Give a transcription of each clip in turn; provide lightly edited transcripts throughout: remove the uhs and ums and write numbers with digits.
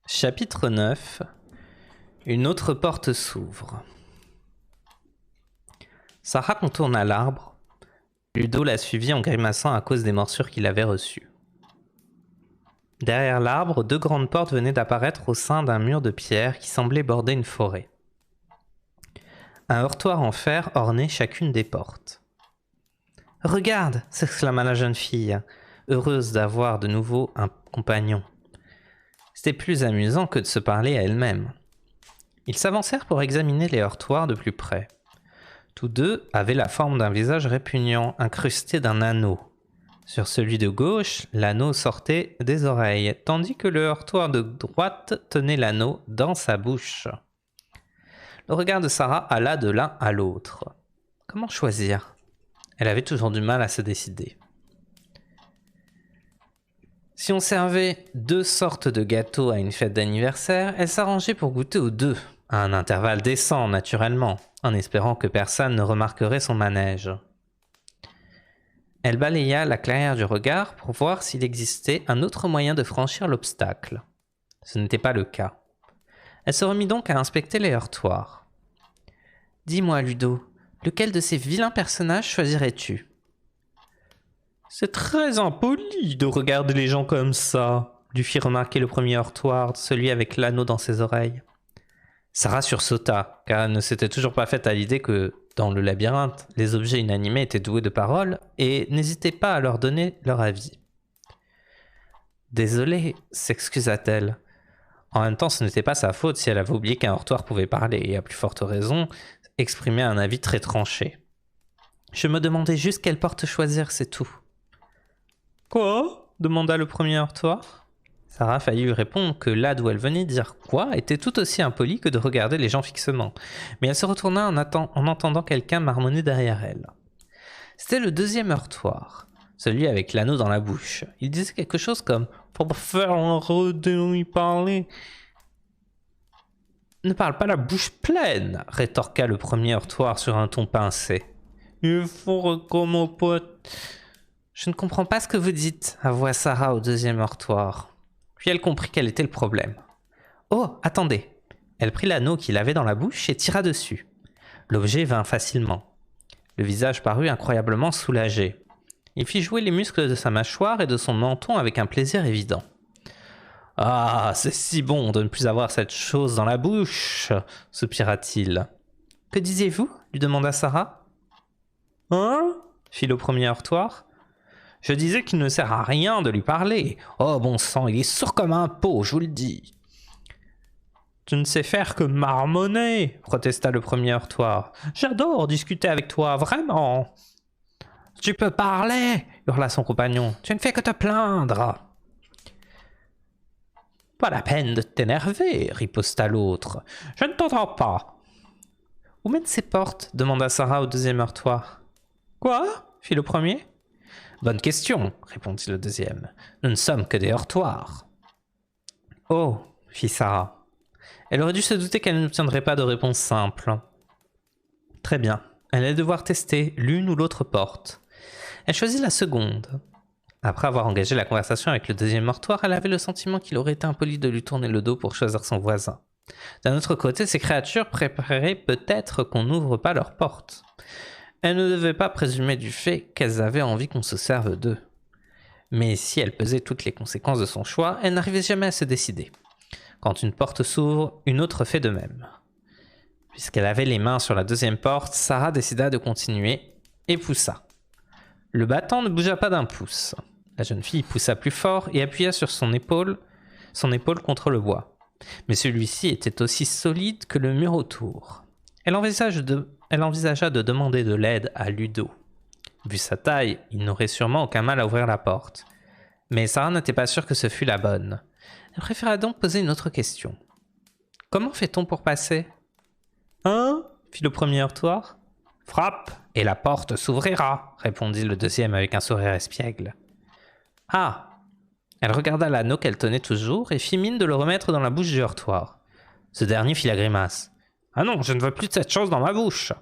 Chapitre 9. Une autre porte s'ouvre. Sarah contourna l'arbre. Ludo la suivit en grimaçant à cause des morsures qu'il avait reçues. Derrière l'arbre, deux grandes portes venaient d'apparaître au sein d'un mur de pierre qui semblait border une forêt. Un heurtoir en fer ornait chacune des portes. « Regarde !» s'exclama la jeune fille, heureuse d'avoir de nouveau un compagnon. C'était plus amusant que de se parler à elle-même. Ils s'avancèrent pour examiner les heurtoirs de plus près. Tous deux avaient la forme d'un visage répugnant, incrusté d'un anneau. Sur celui de gauche, l'anneau sortait des oreilles, tandis que le heurtoir de droite tenait l'anneau dans sa bouche. Le regard de Sarah alla de l'un à l'autre. Comment choisir ? Elle avait toujours du mal à se décider. Si on servait deux sortes de gâteaux à une fête d'anniversaire, elle s'arrangeait pour goûter aux deux, à un intervalle décent naturellement, en espérant que personne ne remarquerait son manège. Elle balaya la clairière du regard pour voir s'il existait un autre moyen de franchir l'obstacle. Ce n'était pas le cas. Elle se remit donc à inspecter les heurtoirs. « Dis-moi, Ludo, lequel de ces vilains personnages choisirais-tu » ? « C'est très impoli de regarder les gens comme ça », lui fit remarquer le premier heurtoir, celui avec l'anneau dans ses oreilles. Sarah sursauta, car elle ne s'était toujours pas faite à l'idée que, dans le labyrinthe, les objets inanimés étaient doués de parole et n'hésitait pas à leur donner leur avis. « Désolée, s'excusa-t-elle. En même temps, ce n'était pas sa faute si elle avait oublié qu'un heurtoir pouvait parler et, à plus forte raison, exprimer un avis très tranché. Je me demandais juste quelle porte choisir, c'est tout. » « Quoi ?» demanda le premier heurtoir. Sarah faillit lui répondre que là d'où elle venait dire « quoi » était tout aussi impoli que de regarder les gens fixement, mais elle se retourna en entendant quelqu'un marmonner derrière elle. C'était le deuxième heurtoir, celui avec l'anneau dans la bouche. Il disait quelque chose comme « pour faire un de lui parler ». « Ne parle pas la bouche pleine !» rétorqua le premier heurtoir sur un ton pincé. « Il faut que mon pote... » « Je ne comprends pas ce que vous dites, » avoua Sarah au deuxième heurtoir. Puis elle comprit quel était le problème. « Oh, attendez !» Elle prit l'anneau qu'il avait dans la bouche et tira dessus. L'objet vint facilement. Le visage parut incroyablement soulagé. Il fit jouer les muscles de sa mâchoire et de son menton avec un plaisir évident. « Ah, c'est si bon de ne plus avoir cette chose dans la bouche !» soupira-t-il. « Que disiez-vous » lui demanda Sarah. « Hein ?» fit le premier heurtoir. Je disais qu'il ne sert à rien de lui parler. Oh bon sang, il est sourd comme un pot, je vous le dis. Tu ne sais faire que marmonner, protesta le premier heurtoir. J'adore discuter avec toi, vraiment. Tu peux parler, hurla son compagnon. Tu ne fais que te plaindre. Pas la peine de t'énerver, riposta l'autre. Je ne t'entends pas. Où mènent ces portes demanda Sarah au deuxième heurtoir. Quoi fit le premier. Bonne question, répondit le deuxième. Nous ne sommes que des heurtoirs. Oh, fit Sarah. Elle aurait dû se douter qu'elle n'obtiendrait pas de réponse simple. Très bien, elle allait devoir tester l'une ou l'autre porte. Elle choisit la seconde. Après avoir engagé la conversation avec le deuxième heurtoir, elle avait le sentiment qu'il aurait été impoli de lui tourner le dos pour choisir son voisin. D'un autre côté, ces créatures préféraient peut-être qu'on n'ouvre pas leurs portes. Elle ne devait pas présumer du fait qu'elles avaient envie qu'on se serve d'eux. Mais si elle pesait toutes les conséquences de son choix, elle n'arrivait jamais à se décider. Quand une porte s'ouvre, une autre fait de même. Puisqu'elle avait les mains sur la deuxième porte, Sarah décida de continuer et poussa. Le battant ne bougea pas d'un pouce. La jeune fille poussa plus fort et appuya sur son épaule contre le bois. Mais celui-ci était aussi solide que le mur autour. Elle envisagea de demander de l'aide à Ludo. Vu sa taille, il n'aurait sûrement aucun mal à ouvrir la porte. Mais Sarah n'était pas sûre que ce fût la bonne. Elle préféra donc poser une autre question. « Comment fait-on pour passer ?»« Hein ?» fit le premier heurtoir. « Frappe, et la porte s'ouvrira » répondit le deuxième avec un sourire espiègle. « Ah !» Elle regarda l'anneau qu'elle tenait toujours et fit mine de le remettre dans la bouche du heurtoir. Ce dernier fit la grimace. « Ah non, je ne veux plus de cette chose dans ma bouche !»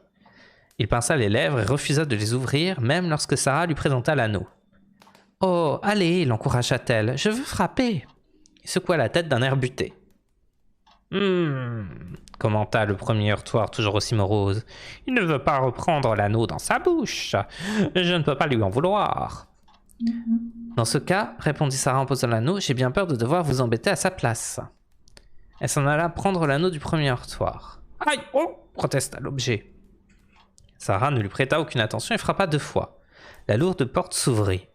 Il pinça les lèvres et refusa de les ouvrir, même lorsque Sarah lui présenta l'anneau. « Oh, allez !» l'encouragea-t-elle, « je veux frapper !» Il secoua la tête d'un air buté. Commenta le premier heurtoir toujours aussi morose. Il ne veut pas reprendre l'anneau dans sa bouche. Je ne peux pas lui en vouloir. Dans ce cas, répondit Sarah en posant l'anneau, j'ai bien peur de devoir vous embêter à sa place. Elle s'en alla prendre l'anneau du premier heurtoir. Aïe, oh, protesta l'objet. Sarah ne lui prêta aucune attention et frappa 2 fois. La lourde porte s'ouvrit.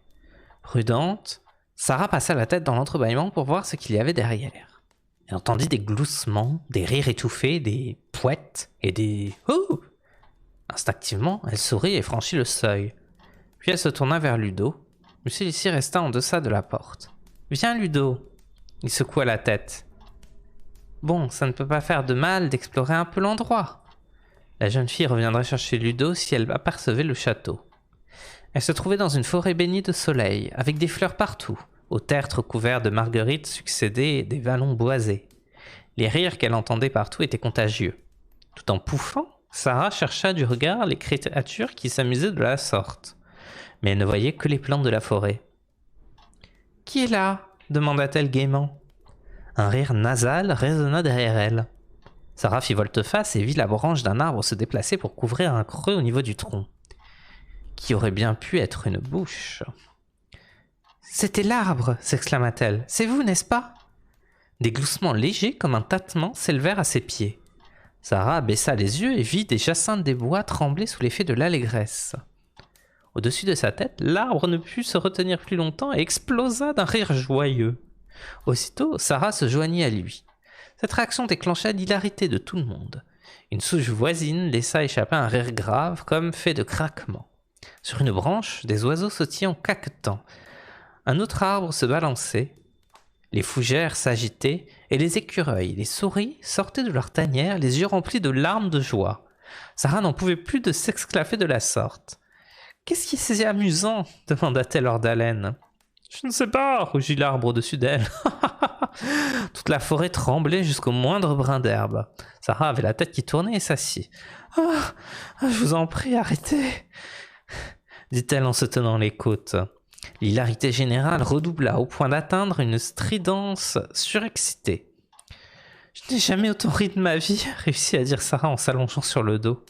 Prudente, Sarah passa la tête dans l'entrebâillement pour voir ce qu'il y avait derrière. Elle entendit des gloussements, des rires étouffés, des pouettes et des « Oh !» Instinctivement, elle sourit et franchit le seuil. Puis elle se tourna vers Ludo. Mais celui-ci resta en deçà de la porte. « Viens, Ludo !» Il secoua la tête. « Bon, ça ne peut pas faire de mal d'explorer un peu l'endroit. » La jeune fille reviendrait chercher Ludo si elle apercevait le château. Elle se trouvait dans une forêt bénie de soleil, avec des fleurs partout. Aux tertres couverts de marguerites succédaient des vallons boisés. Les rires qu'elle entendait partout étaient contagieux. Tout en pouffant, Sarah chercha du regard les créatures qui s'amusaient de la sorte. Mais elle ne voyait que les plantes de la forêt. « Qui est là ?» demanda-t-elle gaiement. Un rire nasal résonna derrière elle. Sarah fit volte-face et vit la branche d'un arbre se déplacer pour couvrir un creux au niveau du tronc, qui aurait bien pu être une bouche. « C'était l'arbre !» s'exclama-t-elle. « C'est vous, n'est-ce pas ?» Des gloussements légers comme un tâtement s'élevèrent à ses pieds. Sarah baissa les yeux et vit des jacinthes des bois trembler sous l'effet de l'allégresse. Au-dessus de sa tête, l'arbre ne put se retenir plus longtemps et explosa d'un rire joyeux. Aussitôt, Sarah se joignit à lui. Cette réaction déclencha l'hilarité de tout le monde. Une souche voisine laissa échapper un rire grave comme fait de craquements. Sur une branche, des oiseaux sautillaient en caquetant. Un autre arbre se balançait. Les fougères s'agitaient et les écureuils, les souris sortaient de leur tanière, les yeux remplis de larmes de joie. Sarah n'en pouvait plus de s'exclaffer de la sorte. « Qu'est-ce qui est si amusant ?» demanda-t-elle hors d'haleine. « Je ne sais pas » rugit l'arbre au-dessus d'elle. Toute la forêt tremblait jusqu'au moindre brin d'herbe. Sarah avait la tête qui tournait et s'assit. « Ah, je vous en prie, arrêtez !» dit-elle en se tenant les côtes. L'hilarité générale redoubla au point d'atteindre une stridence surexcitée. « Je n'ai jamais autant ri de ma vie !» réussit à dire Sarah en s'allongeant sur le dos.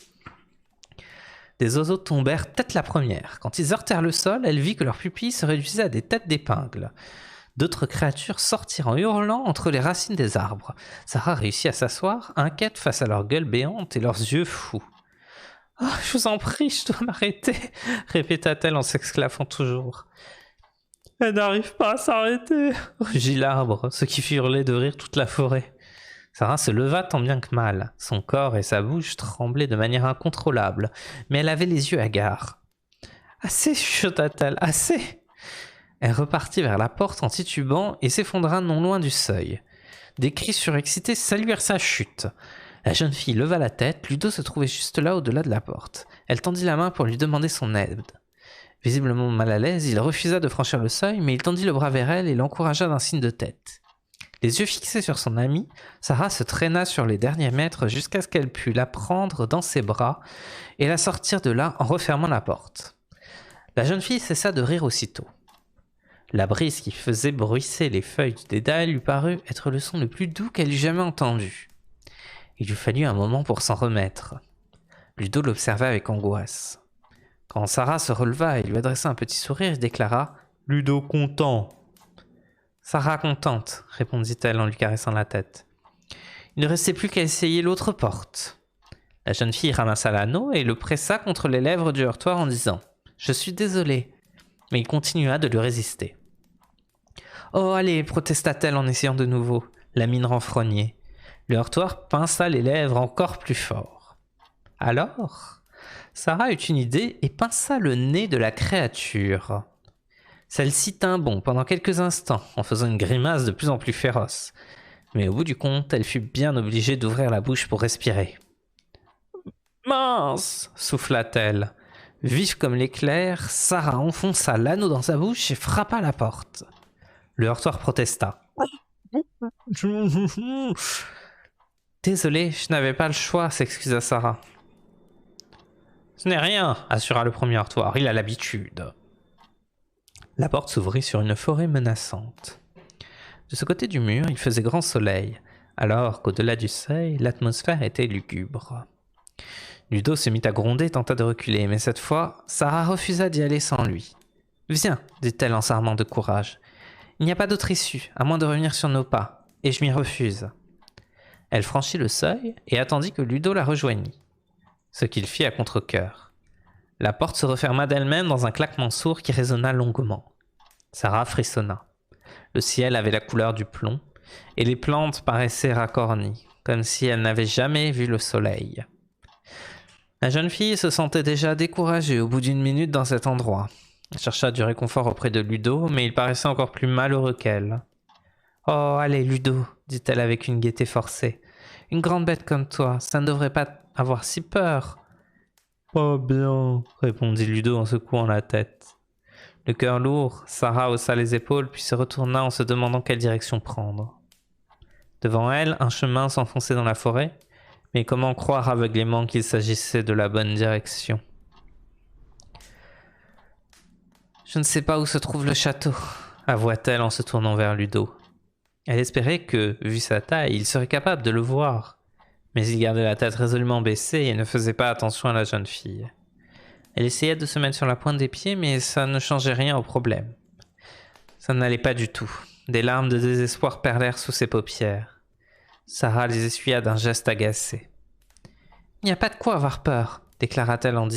Des oiseaux tombèrent tête la première. Quand ils heurtèrent le sol, elle vit que leurs pupilles se réduisaient à des têtes d'épingle. D'autres créatures sortirent en hurlant entre les racines des arbres. Sarah réussit à s'asseoir, inquiète face à leurs gueules béantes et leurs yeux fous. « Oh, je vous en prie, je dois m'arrêter !» répéta-t-elle en s'exclafant toujours. « Elle n'arrive pas à s'arrêter !» rugit l'arbre, ce qui fit hurler de rire toute la forêt. Sarah se leva tant bien que mal. Son corps et sa bouche tremblaient de manière incontrôlable, mais elle avait les yeux hagards. « Assez !» chuchota-t-elle, « assez !» Elle repartit vers la porte en titubant et s'effondra non loin du seuil. Des cris surexcités saluèrent sa chute. La jeune fille leva la tête, Ludo se trouvait juste là au-delà de la porte. Elle tendit la main pour lui demander son aide. Visiblement mal à l'aise, il refusa de franchir le seuil, mais il tendit le bras vers elle et l'encouragea d'un signe de tête. Les yeux fixés sur son amie, Sarah se traîna sur les derniers mètres jusqu'à ce qu'elle pût la prendre dans ses bras et la sortir de là en refermant la porte. La jeune fille cessa de rire aussitôt. La brise qui faisait bruisser les feuilles du dédale lui parut être le son le plus doux qu'elle eût jamais entendu. Il lui fallut un moment pour s'en remettre. Ludo l'observa avec angoisse. Quand Sarah se releva et lui adressa un petit sourire, il déclara « Ludo content !» « Sarah contente !» répondit-elle en lui caressant la tête. Il ne restait plus qu'à essayer l'autre porte. La jeune fille ramassa l'anneau et le pressa contre les lèvres du heurtoir en disant « Je suis désolée !» Mais il continua de lui résister. « Oh, allez !» protesta-t-elle en essayant de nouveau, la mine renfrognée. Le heurtoir pinça les lèvres encore plus fort. Alors, Sarah eut une idée et pinça le nez de la créature. Celle-ci tint bon pendant quelques instants, en faisant une grimace de plus en plus féroce. Mais au bout du compte, elle fut bien obligée d'ouvrir la bouche pour respirer. « Mince !» souffla-t-elle. Vive comme l'éclair, Sarah enfonça l'anneau dans sa bouche et frappa à la porte. Le heurtoir protesta. « Désolé, je n'avais pas le choix, » s'excusa Sarah. « Ce n'est rien, » assura le premier heurtoir, « il a l'habitude. » La porte s'ouvrit sur une forêt menaçante. De ce côté du mur, il faisait grand soleil. alors qu'au-delà du seuil, l'atmosphère était lugubre. Ludo se mit à gronder et tenta de reculer, mais cette fois, Sarah refusa d'y aller sans lui. « Viens, dit-elle en s'armant de courage. Il n'y a pas d'autre issue, à moins de revenir sur nos pas, et je m'y refuse. » Elle franchit le seuil et attendit que Ludo la rejoignît, ce qu'il fit à contre-cœur. La porte se referma d'elle-même dans un claquement sourd qui résonna longuement. Sarah frissonna. Le ciel avait la couleur du plomb, et les plantes paraissaient racornies, comme si elles n'avaient jamais vu le soleil. La jeune fille se sentait déjà découragée au bout d'une minute dans cet endroit. Elle chercha du réconfort auprès de Ludo, mais il paraissait encore plus malheureux qu'elle. « Oh, allez, Ludo, dit-elle avec une gaieté forcée. Une grande bête comme toi, ça ne devrait pas avoir si peur. Pas bien, répondit Ludo en secouant la tête. Le cœur lourd, Sarah haussa les épaules puis se retourna en se demandant quelle direction prendre. Devant elle, un chemin s'enfonçait dans la forêt, mais comment croire aveuglément qu'il s'agissait de la bonne direction? Je ne sais pas où se trouve le château, avoua-t-elle en se tournant vers Ludo. Elle espérait que, vu sa taille, il serait capable de le voir, mais il gardait la tête résolument baissée et ne faisait pas attention à la jeune fille. Elle essayait de se mettre sur la pointe des pieds, mais ça ne changeait rien au problème. Ça n'allait pas du tout. Des larmes de désespoir perlèrent sous ses paupières. Sarah les essuya d'un geste agacé. « Il n'y a pas de quoi avoir peur, » déclara-t-elle en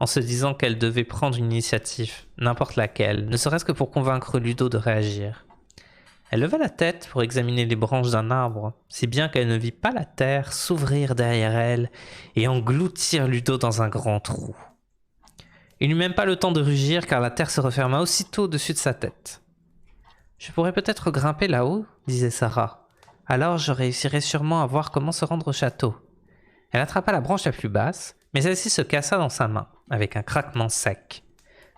se disant qu'elle devait prendre une initiative, n'importe laquelle, ne serait-ce que pour convaincre Ludo de réagir. Elle leva la tête pour examiner les branches d'un arbre, si bien qu'elle ne vit pas la terre s'ouvrir derrière elle et engloutir Ludo dans un grand trou. Il n'eut même pas le temps de rugir car la terre se referma aussitôt au-dessus de sa tête. « Je pourrais peut-être grimper là-haut, » disait Sarah. « Alors je réussirai sûrement à voir comment se rendre au château. » Elle attrapa la branche la plus basse, mais celle-ci se cassa dans sa main, avec un craquement sec,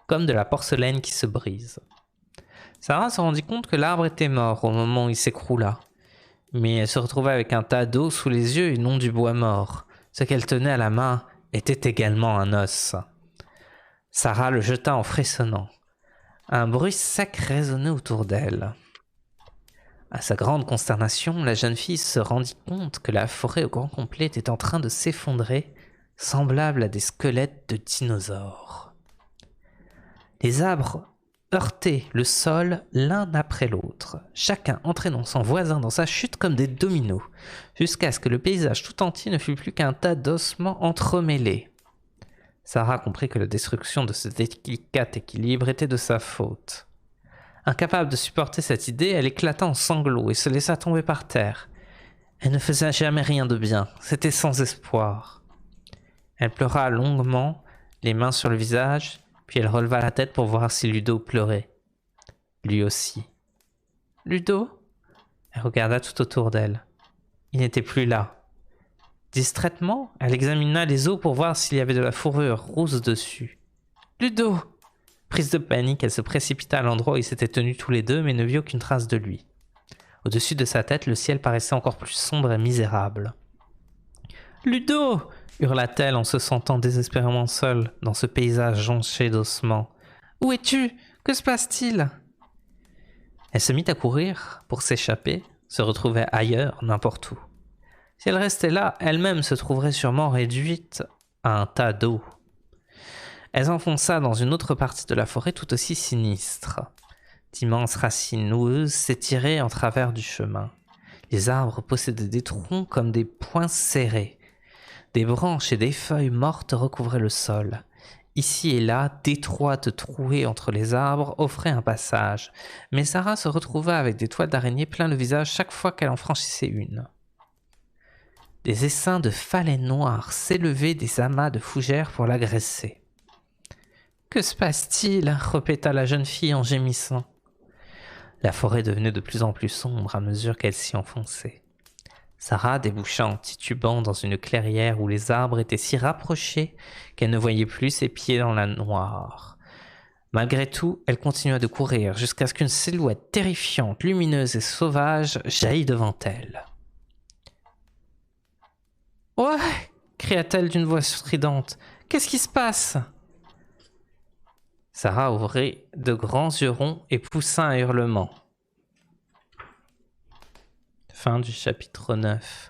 comme de la porcelaine qui se brise. Sarah se rendit compte que l'arbre était mort au moment où il s'écroula, mais elle se retrouva avec un tas d'eau sous les yeux et non du bois mort. Ce qu'elle tenait à la main était également un os. Sarah le jeta en frissonnant. Un bruit sec résonnait autour d'elle. À sa grande consternation, la jeune fille se rendit compte que la forêt au grand complet était en train de s'effondrer, semblable à des squelettes de dinosaures. Les arbres heurtaient le sol l'un après l'autre, chacun entraînant son voisin dans sa chute comme des dominos, jusqu'à ce que le paysage tout entier ne fût plus qu'un tas d'ossements entremêlés. Sarah comprit que la destruction de ce délicat équilibre était de sa faute. Incapable de supporter cette idée, elle éclata en sanglots et se laissa tomber par terre. Elle ne faisait jamais rien de bien, c'était sans espoir. Elle pleura longuement, les mains sur le visage, puis elle releva la tête pour voir si Ludo pleurait. Lui aussi. « Ludo ?» Elle regarda tout autour d'elle. Il n'était plus là. Distraitement, elle examina les os pour voir s'il y avait de la fourrure rousse dessus. « Ludo !» Prise de panique, elle se précipita à l'endroit où ils s'étaient tenus tous les deux, mais ne vit aucune trace de lui. Au-dessus de sa tête, le ciel paraissait encore plus sombre et misérable. « Ludo !» hurla-t-elle en se sentant désespérément seule dans ce paysage jonché d'ossements. « Où es-tu? Que se passe-t-il » Elle se mit à courir pour s'échapper, se retrouver ailleurs, n'importe où. Si elle restait là, elle-même se trouverait sûrement réduite à un tas d'eau. Elle s'enfonça dans une autre partie de la forêt tout aussi sinistre. D'immenses racines noueuses s'étiraient en travers du chemin. Les arbres possédaient des troncs comme des poings serrés. Des branches et des feuilles mortes recouvraient le sol. Ici et là, d'étroites trouées entre les arbres offraient un passage, mais Sarah se retrouva avec des toiles d'araignée plein le visage chaque fois qu'elle en franchissait une. Des essaims de phalènes noires s'élevaient des amas de fougères pour l'agresser. « Que se passe-t-il » répéta la jeune fille en gémissant. La forêt devenait de plus en plus sombre à mesure qu'elle s'y enfonçait. Sarah déboucha en titubant dans une clairière où les arbres étaient si rapprochés qu'elle ne voyait plus ses pieds dans la noire. Malgré tout, elle continua de courir jusqu'à ce qu'une silhouette terrifiante, lumineuse et sauvage jaillit devant elle. « Ouais !» cria-t-elle d'une voix stridente. « Qu'est-ce qui se passe ?» Sarah ouvrit de grands yeux ronds et poussa un hurlement. Fin du chapitre 9.